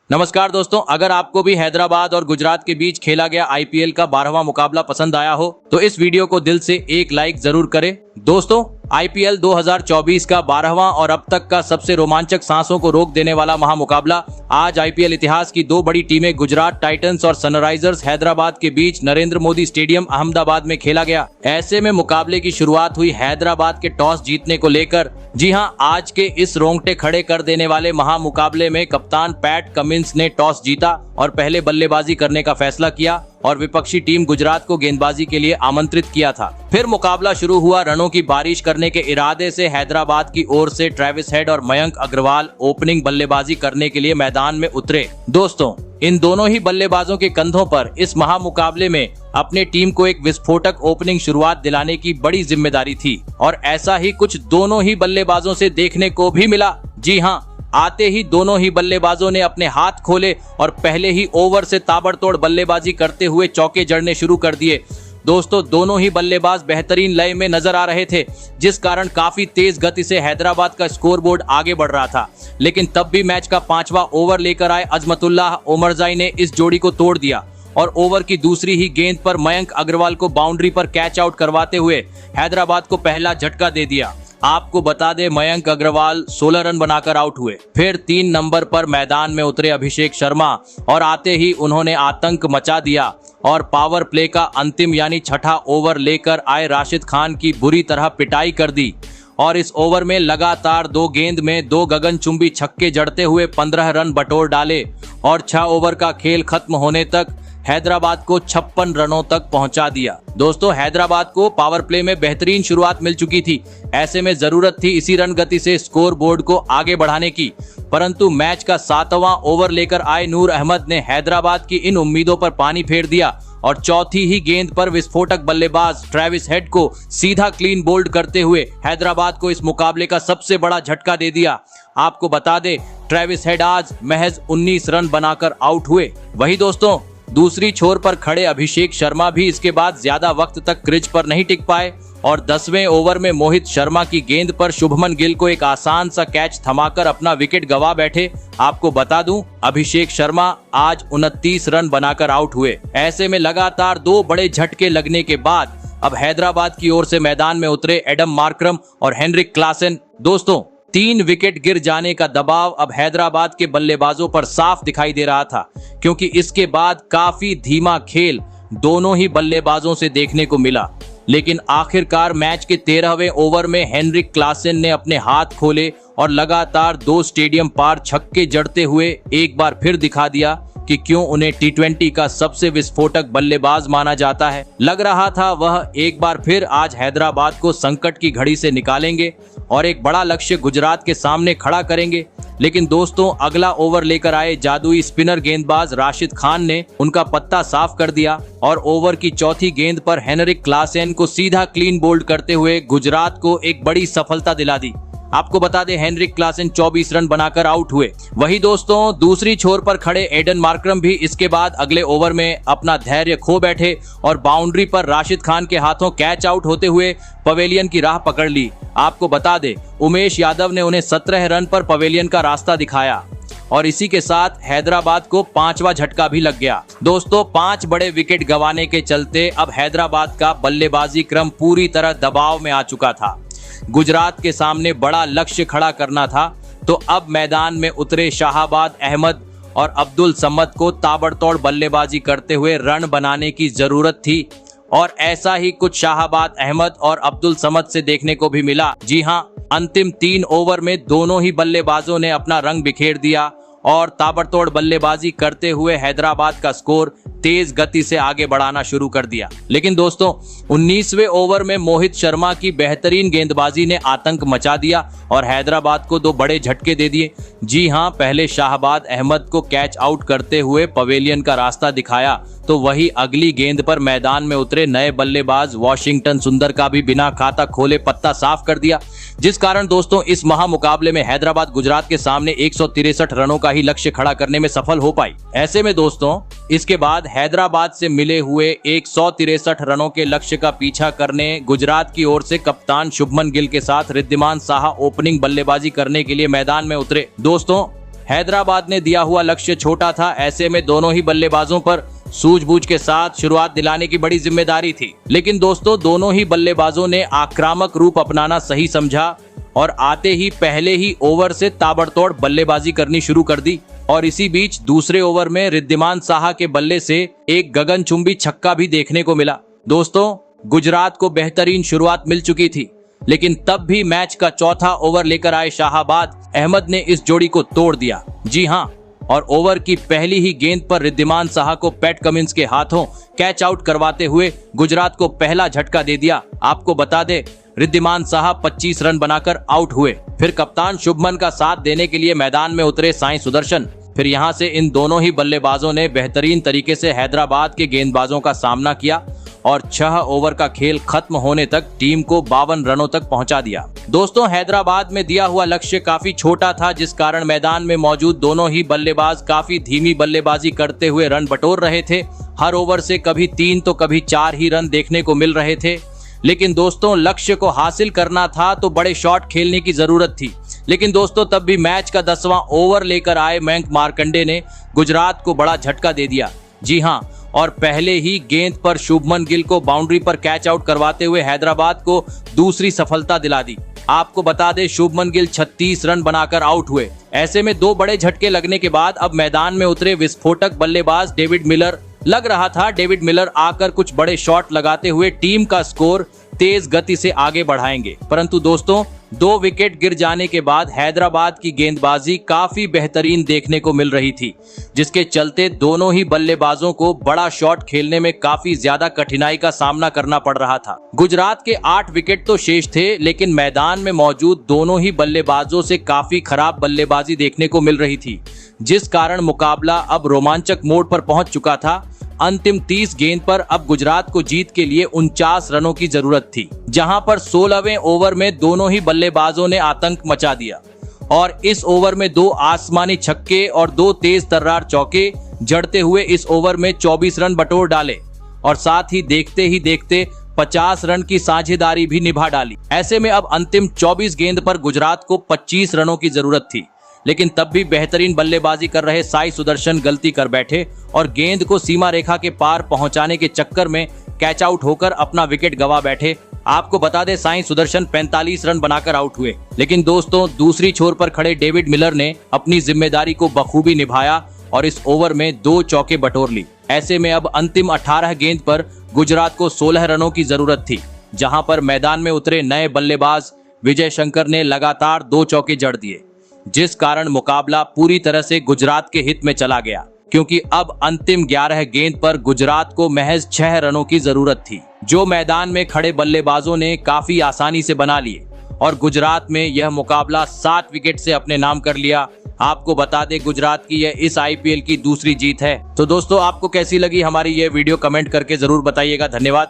नमस्कार दोस्तों, अगर आपको भी हैदराबाद और गुजरात के बीच खेला गया आईपीएल का 12वां मुकाबला पसंद आया हो तो इस वीडियो को दिल से एक लाइक जरूर करें। दोस्तों, आईपीएल 2024 का 12वां और अब तक का सबसे रोमांचक, सांसों को रोक देने वाला महामुकाबला आज आईपीएल इतिहास की दो बड़ी टीमें गुजरात टाइटंस और सनराइजर्स हैदराबाद के बीच नरेंद्र मोदी स्टेडियम अहमदाबाद में खेला गया। ऐसे में मुकाबले की शुरुआत हुई हैदराबाद के टॉस जीतने को लेकर। जी हां, आज के इस रोंगटे खड़े कर देने वाले महामुकाबले में कप्तान पैट कमिंस ने टॉस जीता और पहले बल्लेबाजी करने का फैसला किया और विपक्षी टीम गुजरात को गेंदबाजी के लिए आमंत्रित किया था। फिर मुकाबला शुरू हुआ। रनों की बारिश करने के इरादे से हैदराबाद की ओर से ट्रेविस हेड और मयंक अग्रवाल ओपनिंग बल्लेबाजी करने के लिए मैदान में उतरे। दोस्तों, इन दोनों ही बल्लेबाजों के कंधों पर इस महामुकाबले में अपने टीम को एक विस्फोटक ओपनिंग शुरुआत दिलाने की बड़ी जिम्मेदारी थी और ऐसा ही कुछ दोनों ही बल्लेबाजों से देखने को भी मिला। जी हां, आते ही दोनों ही बल्लेबाजों ने अपने हाथ खोले और पहले ही ओवर से ताबड़तोड़ बल्लेबाजी करते हुए चौके जड़ने शुरू कर दिए। दोस्तों, दोनों ही बल्लेबाज बेहतरीन लय में नजर आ रहे थे, जिस कारण काफी तेज गति से हैदराबाद का स्कोरबोर्ड आगे बढ़ रहा था। लेकिन तब भी मैच का 5वां ओवर लेकर आए अजमतुल्लाह ओमरजाई ने इस जोड़ी को तोड़ दिया और ओवर की दूसरी ही गेंद पर मयंक अग्रवाल को बाउंड्री पर कैच आउट करवाते हुए हैदराबाद को पहला झटका दे दिया। आपको बता दें, मयंक अग्रवाल 16 रन बनाकर आउट हुए। फिर 3 नंबर पर मैदान में उतरे अभिषेक शर्मा और आते ही उन्होंने आतंक मचा दिया और पावर प्ले का अंतिम यानी छठा ओवर लेकर आए राशिद खान की बुरी तरह पिटाई कर दी और इस ओवर में लगातार 2 गेंद में 2 गगनचुंबी छक्के जड़ते हुए 15 रन बटोर डाले और 6 ओवर का खेल खत्म होने तक हैदराबाद को 56 रनों तक पहुंचा दिया। दोस्तों, हैदराबाद को पावर प्ले में बेहतरीन शुरुआत मिल चुकी थी। ऐसे में जरूरत थी इसी रन गति से स्कोर बोर्ड को आगे बढ़ाने की, परंतु मैच का 7वां ओवर लेकर आए नूर अहमद ने हैदराबाद की इन उम्मीदों पर पानी फेर दिया और चौथी ही गेंद पर विस्फोटक बल्लेबाज ट्रेविस हेड को सीधा क्लीन बोल्ड करते हुए हैदराबाद को इस मुकाबले का सबसे बड़ा झटका दे दिया। आपको बता दें, ट्रेविस हेड आज महज 19 रन बनाकर आउट हुए। वही दोस्तों, दूसरी छोर पर खड़े अभिषेक शर्मा भी इसके बाद ज्यादा वक्त तक क्रीज पर नहीं टिक पाए और 10वें ओवर में मोहित शर्मा की गेंद पर शुभमन गिल को एक आसान सा कैच थमाकर अपना विकेट गंवा बैठे। आपको बता दूं, अभिषेक शर्मा आज 29 रन बनाकर आउट हुए। ऐसे में लगातार 2 बड़े झटके लगने के बाद अब हैदराबाद की ओर से मैदान में उतरे एडम मार्करम और हेनरिक क्लासन। दोस्तों, 3 विकेट गिर जाने का दबाव अब हैदराबाद के बल्लेबाजों पर साफ दिखाई दे रहा था, क्योंकि इसके बाद काफी धीमा खेल दोनों ही बल्लेबाजों से देखने को मिला। लेकिन आखिरकार मैच के 13वें ओवर में हेनरिक क्लासन ने अपने हाथ खोले और लगातार 2 स्टेडियम पार छक्के जड़ते हुए एक बार फिर दिखा दिया कि क्यों उन्हें टी20 का सबसे विस्फोटक बल्लेबाज माना जाता है। लग रहा था वह एक बार फिर आज हैदराबाद को संकट की घड़ी से निकालेंगे और एक बड़ा लक्ष्य गुजरात के सामने खड़ा करेंगे। लेकिन दोस्तों, अगला ओवर लेकर आए जादुई स्पिनर गेंदबाज राशिद खान ने उनका पत्ता साफ कर दिया और ओवर की चौथी गेंद पर हेनरिक क्लासन को सीधा क्लीन बोल्ड करते हुए गुजरात को एक बड़ी सफलता दिला दी। आपको बता दें, हेनरिक क्लासन 24 रन बनाकर आउट हुए। वही दोस्तों, दूसरी छोर पर खड़े एडन मार्करम भी इसके बाद अगले ओवर में अपना धैर्य खो बैठे और बाउंड्री पर राशिद खान के हाथों कैच आउट होते हुए पवेलियन की राह पकड़ ली। आपको बता दें, उमेश यादव ने उन्हें 17 रन पर पवेलियन का रास्ता दिखाया और इसी के साथ हैदराबाद को 5वां झटका भी लग गया। दोस्तों, 5 बड़े विकेट गंवाने के चलते अब हैदराबाद का बल्लेबाजी क्रम पूरी तरह दबाव में आ चुका था। गुजरात के सामने बड़ा लक्ष्य खड़ा करना था, तो अब मैदान में उतरे शाहबाद अहमद और अब्दुल समद को ताबड़तोड़ बल्लेबाजी करते हुए रन बनाने की जरूरत थी और ऐसा ही कुछ शाहबाद अहमद और अब्दुल समद से देखने को भी मिला। जी हां, अंतिम 3 ओवर में दोनों ही बल्लेबाजों ने अपना रंग बिखेर दिया और ताबड़तोड़ बल्लेबाजी करते हुए हैदराबाद का स्कोर तेज गति से आगे बढ़ाना शुरू कर दिया। लेकिन दोस्तों, 19वें ओवर में मोहित शर्मा की बेहतरीन गेंदबाजी ने आतंक मचा दिया और हैदराबाद को 2 बड़े झटके दे दिए। जी हां, पहले शाहबाद अहमद को कैच आउट करते हुए पवेलियन का रास्ता दिखाया, तो वही अगली गेंद पर मैदान में उतरे नए बल्लेबाज वाशिंगटन सुंदर का भी बिना खाता खोले पत्ता साफ कर दिया, जिस कारण दोस्तों इस महामुकाबले में हैदराबाद गुजरात के सामने 163 रनों का ही लक्ष्य खड़ा करने में सफल हो पाई। ऐसे में दोस्तों, इसके बाद हैदराबाद से मिले हुए 163 रनों के लक्ष्य का पीछा करने गुजरात की ओर से कप्तान शुभमन गिल के साथ रिद्धिमान साहा ओपनिंग बल्लेबाजी करने के लिए मैदान में उतरे। दोस्तों, हैदराबाद ने दिया हुआ लक्ष्य छोटा था, ऐसे में दोनों ही बल्लेबाजों पर सूझबूझ के साथ शुरुआत दिलाने की बड़ी जिम्मेदारी थी। लेकिन दोस्तों, दोनों ही बल्लेबाजों ने आक्रामक रूप अपनाना सही समझा और आते ही पहले ही ओवर से ताबड़तोड़ बल्लेबाजी करनी शुरू कर दी। और इसी बीच दूसरे ओवर में रिद्धिमान साहा के बल्ले से एक गगनचुंबी छक्का भी देखने को मिला। दोस्तों, गुजरात को बेहतरीन शुरुआत मिल चुकी थी, लेकिन तब भी मैच का चौथा ओवर लेकर आए शाहाबाद अहमद ने इस जोड़ी को तोड़ दिया। जी हां, और ओवर की पहली ही गेंद पर रिद्धिमान साहा को पैट कमिंस के हाथों कैच आउट करवाते हुए गुजरात को पहला झटका दे दिया। आपको बता दें, रिद्धिमान साहा 25 रन बनाकर आउट हुए। फिर कप्तान शुभमन का साथ देने के लिए मैदान में उतरे साई सुदर्शन। फिर यहां से इन दोनों ही बल्लेबाजों ने बेहतरीन तरीके से हैदराबाद के गेंदबाजों का सामना किया और 6 ओवर का खेल खत्म होने तक टीम को 52 रनों तक पहुंचा दिया। दोस्तों, हैदराबाद में दिया हुआ लक्ष्य काफी छोटा था, जिस कारण मैदान में मौजूद दोनों ही बल्लेबाज काफी धीमी बल्लेबाजी करते हुए रन बटोर रहे थे। हर ओवर से कभी 3 तो कभी 4 ही रन देखने को मिल रहे थे। लेकिन दोस्तों, लक्ष्य को हासिल करना था तो बड़े शॉट खेलने की जरूरत थी। लेकिन दोस्तों, तब भी मैच का 10वां ओवर लेकर आए मयंक मार्कंडे ने गुजरात को बड़ा झटका दे दिया। जी हां, और पहले ही गेंद पर शुभमन गिल को बाउंड्री पर कैच आउट करवाते हुए हैदराबाद को दूसरी सफलता दिला दी। आपको बता दें, शुभमन गिल 36 रन बनाकर आउट हुए। ऐसे में 2 बड़े झटके लगने के बाद अब मैदान में उतरे विस्फोटक बल्लेबाज डेविड मिलर। लग रहा था डेविड मिलर आकर कुछ बड़े शॉट लगाते हुए टीम का स्कोर तेज गति से आगे बढ़ाएंगे, परंतु दोस्तों, 2 विकेट गिर जाने के बाद हैदराबाद की गेंदबाजी काफी बेहतरीन देखने को मिल रही थी, जिसके चलते दोनों ही बल्लेबाजों को बड़ा शॉट खेलने में काफी ज्यादा कठिनाई का सामना करना पड़ रहा था। गुजरात के 8 विकेट तो शेष थे, लेकिन मैदान में मौजूद दोनों ही बल्लेबाजों से काफी खराब बल्लेबाजी देखने को मिल रही थी, जिस कारण मुकाबला अब रोमांचक मोड़ पर पहुंच चुका था। अंतिम 30 गेंद पर अब गुजरात को जीत के लिए 49 रनों की जरूरत थी, जहां पर 16वें ओवर में दोनों ही बल्लेबाजों ने आतंक मचा दिया और इस ओवर में 2 आसमानी छक्के और 2 तेज तर्रार चौके जड़ते हुए इस ओवर में 24 रन बटोर डाले और साथ ही देखते 50 रन की साझेदारी भी निभा डाली। ऐसे में अब अंतिम 24 गेंद पर गुजरात को 25 रनों की जरूरत थी, लेकिन तब भी बेहतरीन बल्लेबाजी कर रहे साई सुदर्शन गलती कर बैठे और गेंद को सीमा रेखा के पार पहुंचाने के चक्कर में कैच आउट होकर अपना विकेट गंवा बैठे। आपको बता दें, साई सुदर्शन 45 रन बनाकर आउट हुए। लेकिन दोस्तों, दूसरी छोर पर खड़े डेविड मिलर ने अपनी जिम्मेदारी को बखूबी निभाया और इस ओवर में 2 चौके बटोर ली। ऐसे में अब अंतिम 18 गेंद पर गुजरात को 16 रनों की जरूरत थी, जहां पर मैदान में उतरे नए बल्लेबाज विजय शंकर ने लगातार 2 चौके जड़ दिए, जिस कारण मुकाबला पूरी तरह से गुजरात के हित में चला गया, क्योंकि अब अंतिम 11 गेंद पर गुजरात को महज 6 रनों की जरूरत थी, जो मैदान में खड़े बल्लेबाजों ने काफी आसानी से बना लिए और गुजरात में यह मुकाबला 7 विकेट से अपने नाम कर लिया। आपको बता दें, गुजरात की यह इस आईपीएल की दूसरी जीत है। तो दोस्तों, आपको कैसी लगी हमारी यह वीडियो कमेंट करके जरूर बताइएगा। धन्यवाद।